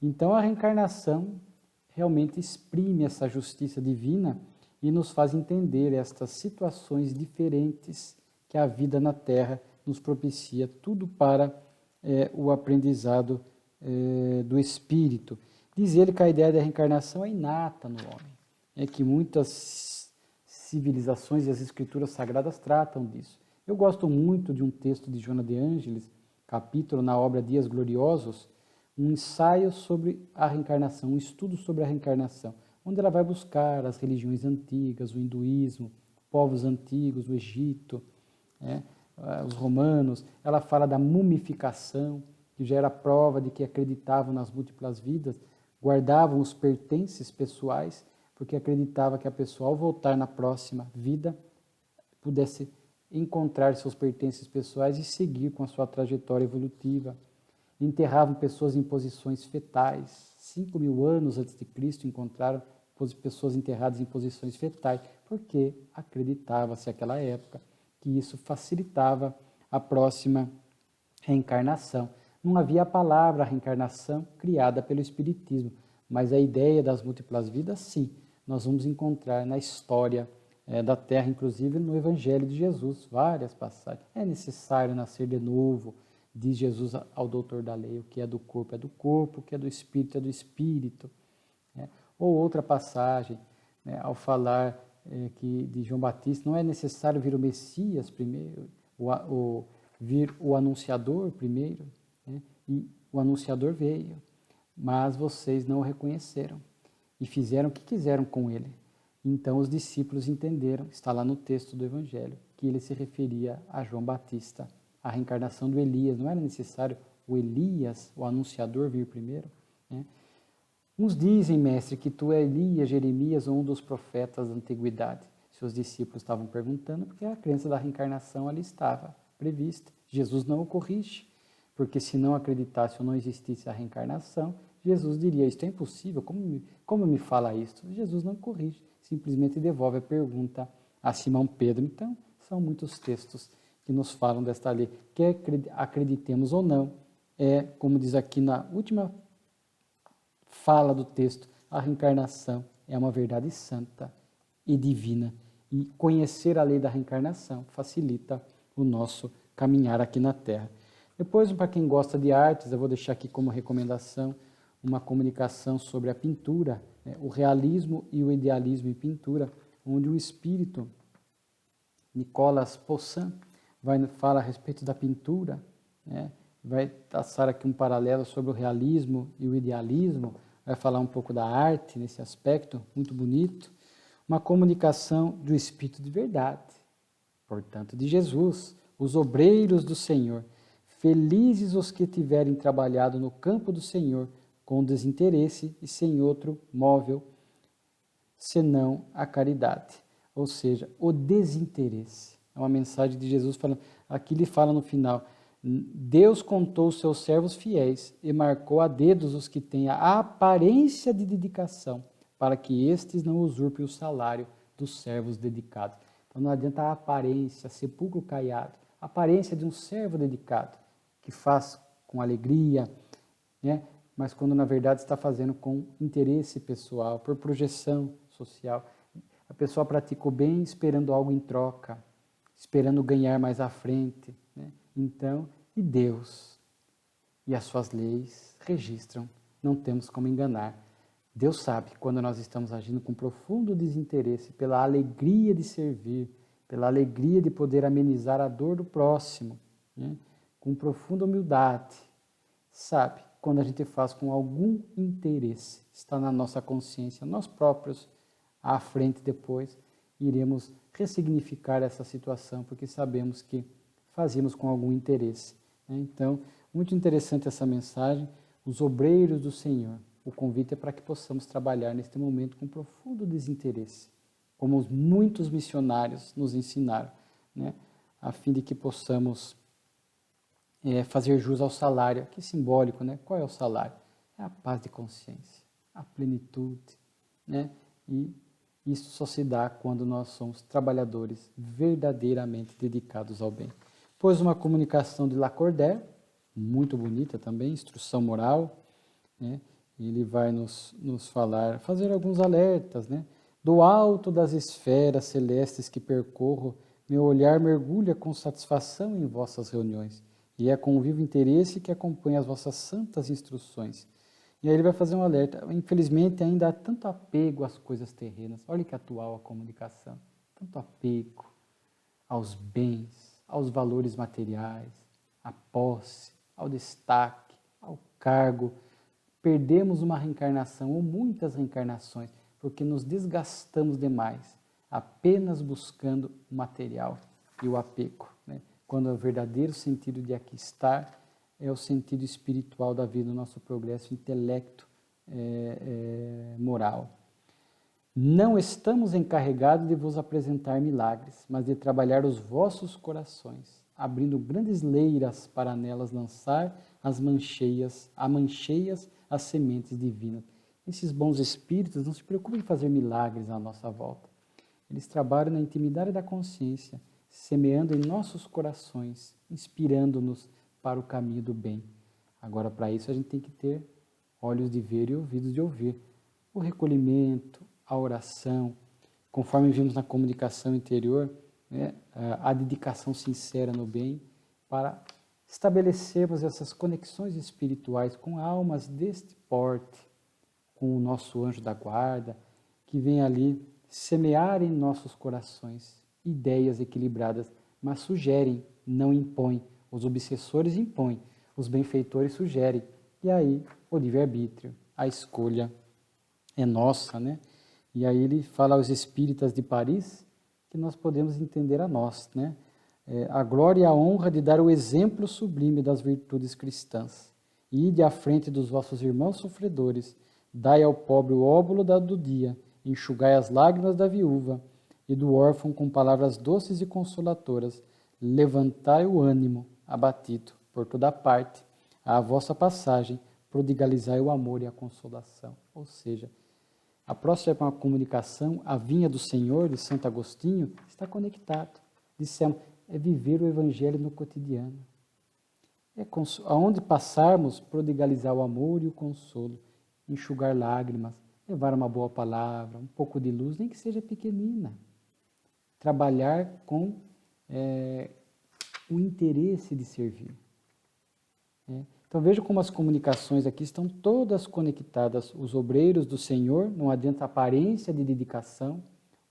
Então, a reencarnação realmente exprime essa justiça divina e nos faz entender estas situações diferentes que a vida na Terra nos propicia, tudo para o aprendizado do espírito. Diz ele que a ideia da reencarnação é inata no homem, que muitas civilizações e as escrituras sagradas tratam disso. Eu gosto muito de um texto de Joana de Ângeles, capítulo na obra Dias Gloriosos, um ensaio sobre a reencarnação, um estudo sobre a reencarnação, onde ela vai buscar as religiões antigas, o hinduísmo, povos antigos, o Egito, os romanos. Ela fala da mumificação, que já era prova de que acreditavam nas múltiplas vidas, guardavam os pertences pessoais, porque acreditava que a pessoa, ao voltar na próxima vida, pudesse encontrar seus pertences pessoais e seguir com a sua trajetória evolutiva. Enterravam pessoas em posições fetais. 5.000 anos antes de Cristo encontraram pessoas enterradas em posições fetais, porque acreditava-se naquela época que isso facilitava a próxima reencarnação. Não havia a palavra reencarnação criada pelo Espiritismo, mas a ideia das múltiplas vidas, sim, nós vamos encontrar na história da Terra, inclusive no Evangelho de Jesus, várias passagens. É necessário nascer de novo, diz Jesus ao doutor da lei, o que é do corpo, o que é do espírito, é do espírito. Ou outra passagem, ao falar de João Batista, não é necessário vir o Messias primeiro, vir o anunciador primeiro, e o anunciador veio, mas vocês não o reconheceram e fizeram o que quiseram com ele. Então os discípulos entenderam, está lá no texto do Evangelho, que ele se referia a João Batista, a reencarnação do Elias. Não era necessário o Elias, o anunciador, vir primeiro, Uns dizem, mestre, que tu é Elias, Jeremias ou um dos profetas da antiguidade. Seus discípulos estavam perguntando porque a crença da reencarnação ali estava prevista. Jesus não o corrige, porque se não acreditasse ou não existisse a reencarnação, Jesus diria, isto é impossível, como me fala isso? Jesus não corrige, simplesmente devolve a pergunta a Simão Pedro. Então, são muitos textos que nos falam desta lei. Quer acreditemos ou não, como diz aqui na última fala do texto, a reencarnação é uma verdade santa e divina. E conhecer a lei da reencarnação facilita o nosso caminhar aqui na Terra. Depois, para quem gosta de artes, eu vou deixar aqui como recomendação uma comunicação sobre a pintura, né, o realismo e o idealismo em pintura, onde o espírito Nicolas Poussin fala a respeito da pintura, né, vai traçar aqui um paralelo sobre o realismo e o idealismo, vai falar um pouco da arte nesse aspecto, muito bonito. Uma comunicação do Espírito de verdade, portanto, de Jesus, os obreiros do Senhor. Felizes os que tiverem trabalhado no campo do Senhor com desinteresse e sem outro móvel, senão a caridade. Ou seja, o desinteresse. É uma mensagem de Jesus falando. Aqui ele fala no final: Deus contou os seus servos fiéis e marcou a dedos os que têm a aparência de dedicação, para que estes não usurpem o salário dos servos dedicados. Então não adianta a aparência, sepulcro caiado, a aparência de um servo dedicado, que faz com alegria, né? Mas quando na verdade está fazendo com interesse pessoal, por projeção social. A pessoa pratica o bem esperando algo em troca, esperando ganhar mais à frente, né? Então, e Deus e as suas leis registram, não temos como enganar. Deus sabe quando nós estamos agindo com profundo desinteresse, pela alegria de servir, pela alegria de poder amenizar a dor do próximo, né? Com profunda humildade. Sabe quando a gente faz com algum interesse, está na nossa consciência, nós próprios, à frente depois, iremos ressignificar essa situação, porque sabemos que fazíamos com algum interesse, né? Então, muito interessante essa mensagem, os obreiros do Senhor. O convite é para que possamos trabalhar neste momento com profundo desinteresse, como muitos missionários nos ensinaram, né? A fim de que possamos fazer jus ao salário, que é simbólico, né? Qual é o salário? É a paz de consciência, a plenitude, né? E isso só se dá quando nós somos trabalhadores verdadeiramente dedicados ao bem. Pois uma comunicação de Lacordaire, muito bonita também, instrução moral, né? Ele vai nos falar, fazer alguns alertas, né? Do alto das esferas celestes que percorro, meu olhar mergulha com satisfação em vossas reuniões, e é com vivo interesse que acompanho as vossas santas instruções. E aí ele vai fazer um alerta. Infelizmente, ainda há tanto apego às coisas terrenas. Olha que atual a comunicação. Tanto apego aos bens, aos valores materiais, à posse, ao destaque, ao cargo. Perdemos uma reencarnação ou muitas reencarnações porque nos desgastamos demais, apenas buscando o material e o apego, né? Quando o verdadeiro sentido de aqui estar é o sentido espiritual da vida, o nosso progresso, intelecto, moral. Não estamos encarregados de vos apresentar milagres, mas de trabalhar os vossos corações, abrindo grandes leiras para nelas lançar as mancheias as sementes divinas. Esses bons espíritos não se preocupam em fazer milagres à nossa volta. Eles trabalham na intimidade da consciência, semeando em nossos corações, inspirando-nos para o caminho do bem. Agora, para isso, a gente tem que ter olhos de ver e ouvidos de ouvir. O recolhimento, a oração, conforme vimos na comunicação interior, né, a dedicação sincera no bem, para estabelecermos essas conexões espirituais com almas deste porte, com o nosso anjo da guarda, que vem ali semear em nossos corações ideias equilibradas, mas sugerem, não impõem. Os obsessores impõem, os benfeitores sugerem. E aí, o livre-arbítrio, a escolha é nossa, né? E aí ele fala aos espíritas de Paris que nós podemos entender a nós, né? A glória e a honra de dar o exemplo sublime das virtudes cristãs. Ide à frente dos vossos irmãos sofredores, dai ao pobre o óbolo do dia, enxugai as lágrimas da viúva e do órfão com palavras doces e consoladoras, levantai o ânimo abatido por toda parte, à vossa passagem, prodigalizai o amor e a consolação. Ou seja, a próxima comunicação, a vinha do Senhor, de Santo Agostinho, está conectado. Dissemos, é viver o Evangelho no cotidiano. Aonde passarmos, prodigalizar o amor e o consolo. enxugar lágrimas, levar uma boa palavra, um pouco de luz, nem que seja pequenina. Trabalhar com o interesse de servir. Então veja como as comunicações aqui estão todas conectadas. Os obreiros do Senhor, não adianta aparência de dedicação,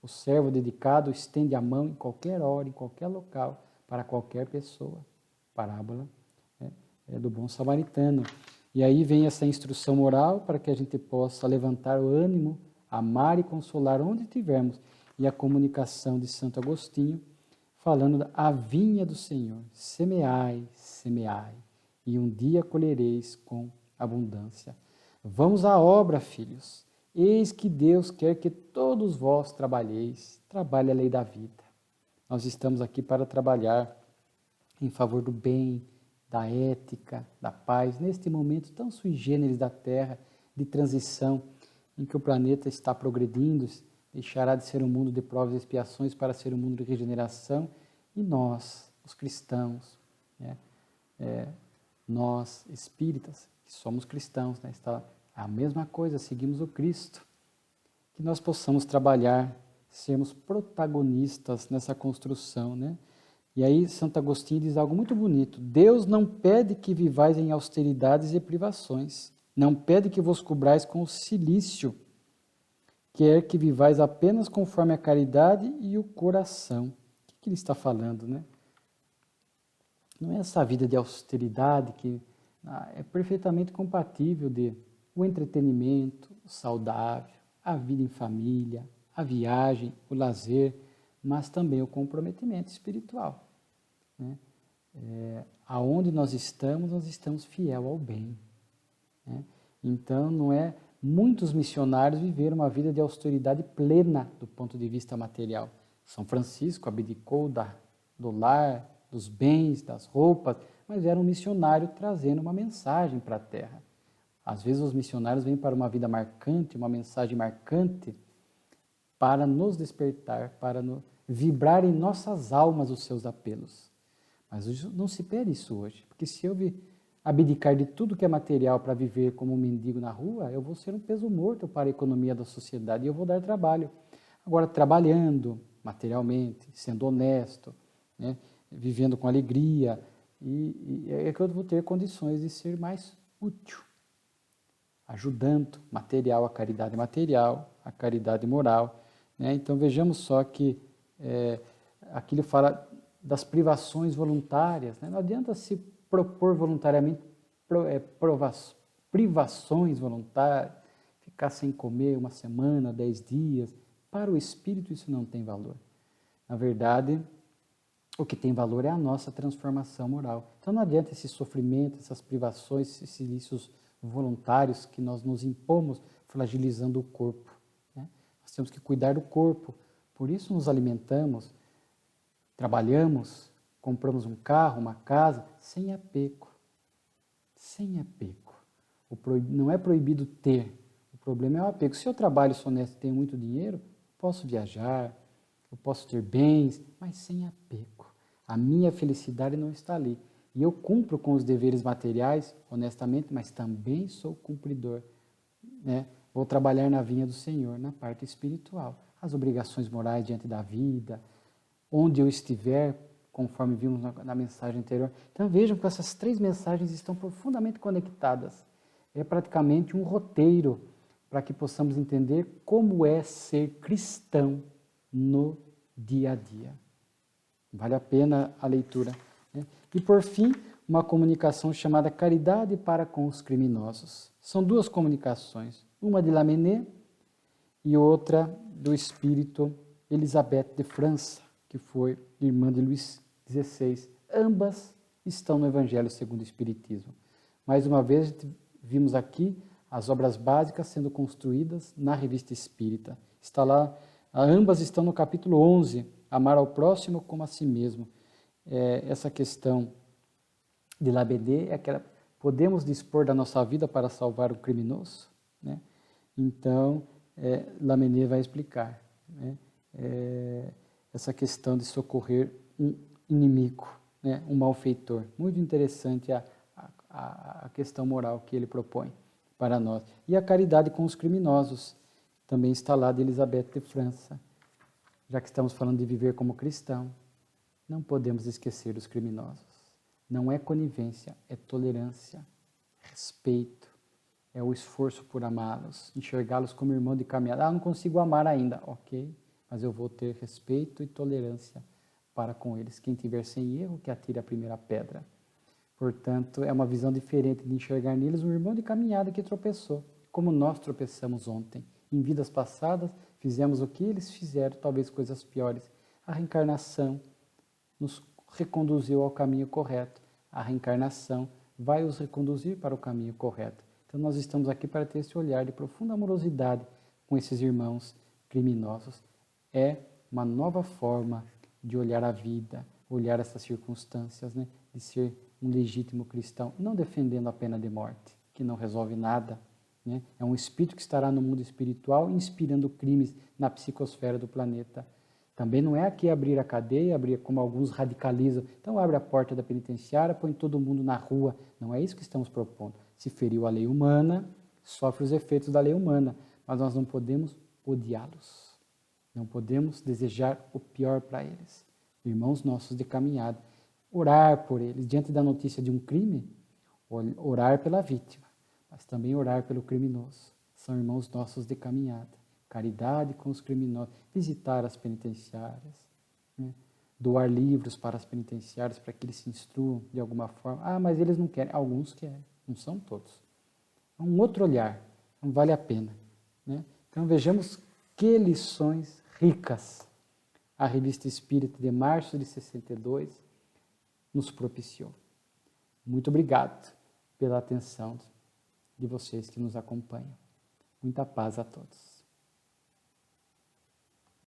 o servo dedicado estende a mão em qualquer hora, em qualquer local, para qualquer pessoa. Parábola do bom samaritano. E aí vem essa instrução moral para que a gente possa levantar o ânimo, amar e consolar onde estivermos. E a comunicação de Santo Agostinho, falando da vinha do Senhor. Semeai, semeai, e um dia colhereis com abundância. Vamos à obra, filhos. Eis que Deus quer que todos vós trabalheis. Trabalhe a lei da vida. Nós estamos aqui para trabalhar em favor do bem, da ética, da paz, neste momento tão sui generis da Terra, de transição, em que o planeta está progredindo, deixará de ser um mundo de provas e expiações para ser um mundo de regeneração, e nós, os cristãos, nós espíritas, que somos cristãos, está a mesma coisa, seguimos o Cristo, que nós possamos trabalhar, sermos protagonistas nessa construção, E aí Santo Agostinho diz algo muito bonito: Deus não pede que vivais em austeridades e privações, não pede que vos cobrais com o cilício, quer que vivais apenas conforme a caridade e o coração. O que ele está falando, Não é essa vida de austeridade que é perfeitamente compatível de o entretenimento, o saudável, a vida em família, a viagem, o lazer, mas também o comprometimento espiritual. Aonde nós estamos fiel ao bem. Então, não é... Muitos missionários viveram uma vida de austeridade plena do ponto de vista material. São Francisco abdicou do lar, dos bens, das roupas, mas era um missionário trazendo uma mensagem para a Terra. Às vezes os missionários vêm para uma vida marcante, uma mensagem marcante, para nos despertar, para vibrar em nossas almas os seus apelos. Mas não se pede isso hoje, porque se eu abdicar de tudo que é material para viver como um mendigo na rua, eu vou ser um peso morto para a economia da sociedade e eu vou dar trabalho. Agora, trabalhando materialmente, sendo honesto, vivendo com alegria, e é que eu vou ter condições de ser mais útil, ajudando a caridade material, a caridade moral. Então vejamos só que aqui ele fala das privações voluntárias. Não adianta se propor voluntariamente privações voluntárias, ficar sem comer uma semana, 10 dias. Para o espírito isso não tem valor. Na verdade, o que tem valor é a nossa transformação moral. Então não adianta esse sofrimento, essas privações, esses silícios voluntários que nós nos impomos, fragilizando o corpo. Nós temos que cuidar do corpo, por isso nos alimentamos, trabalhamos, compramos um carro, uma casa, sem apego. Sem apego. Não é proibido ter, o problema é o apego. Se eu trabalho, sou honesto e tenho muito dinheiro, posso viajar, eu posso ter bens, mas sem apego. A minha felicidade não está ali. E eu cumpro com os deveres materiais, honestamente, mas também sou cumpridor. Vou trabalhar na vinha do Senhor, na parte espiritual. As obrigações morais diante da vida, onde eu estiver, conforme vimos na mensagem anterior. Então vejam que essas 3 mensagens estão profundamente conectadas. É praticamente um roteiro para que possamos entender como é ser cristão no dia a dia. Vale a pena a leitura. E por fim, uma comunicação chamada Caridade para com os Criminosos. São 2 comunicações, uma de Lamennais e outra do espírito Elisabeth de França, que foi irmã de Luís XVI. Ambas estão no Evangelho segundo o Espiritismo. Mais uma vez, vimos aqui as obras básicas sendo construídas na Revista Espírita. Está lá, ambas estão no capítulo 11, amar ao próximo como a si mesmo. Essa questão de Lamennais é aquela, podemos dispor da nossa vida para salvar o criminoso? Então, Lamennais vai explicar essa questão de socorrer um inimigo, um malfeitor. Muito interessante a questão moral que ele propõe. para nós. E a caridade com os criminosos, também está lá de Elizabeth de França. Já que estamos falando de viver como cristão, não podemos esquecer os criminosos. Não é conivência, é tolerância, respeito, é o esforço por amá-los, enxergá-los como irmão de caminhada. Não consigo amar ainda, ok, mas eu vou ter respeito e tolerância para com eles. Quem tiver sem erro, que atire a primeira pedra. Portanto, é uma visão diferente de enxergar neles um irmão de caminhada que tropeçou, como nós tropeçamos ontem. Em vidas passadas, fizemos o que eles fizeram, talvez coisas piores. A reencarnação nos reconduziu ao caminho correto. A reencarnação vai os reconduzir para o caminho correto. Então, nós estamos aqui para ter esse olhar de profunda amorosidade com esses irmãos criminosos. É uma nova forma de olhar a vida, olhar essas circunstâncias, né? De ser um legítimo cristão, não defendendo a pena de morte, que não resolve nada. Né? É um espírito que estará no mundo espiritual inspirando crimes na psicosfera do planeta. Também não é aqui abrir a cadeia, abrir como alguns radicalizam. Então abre a porta da penitenciária, põe todo mundo na rua. Não é isso que estamos propondo. Se feriu a lei humana, sofre os efeitos da lei humana. Mas nós não podemos odiá-los. Não podemos desejar o pior para eles. Irmãos nossos de caminhada. Orar por eles. Diante da notícia de um crime, orar pela vítima. Mas também orar pelo criminoso. São irmãos nossos de caminhada. Caridade com os criminosos, visitar as penitenciárias, né? Doar livros para as penitenciárias para que eles se instruam de alguma forma. Ah, mas eles não querem. Alguns querem, não são todos. É um outro olhar, não vale a pena. Né? Então vejamos que lições ricas a Revista Espírita de março de 62 nos propiciou. Muito obrigado pela atenção de vocês que nos acompanham. Muita paz a todos.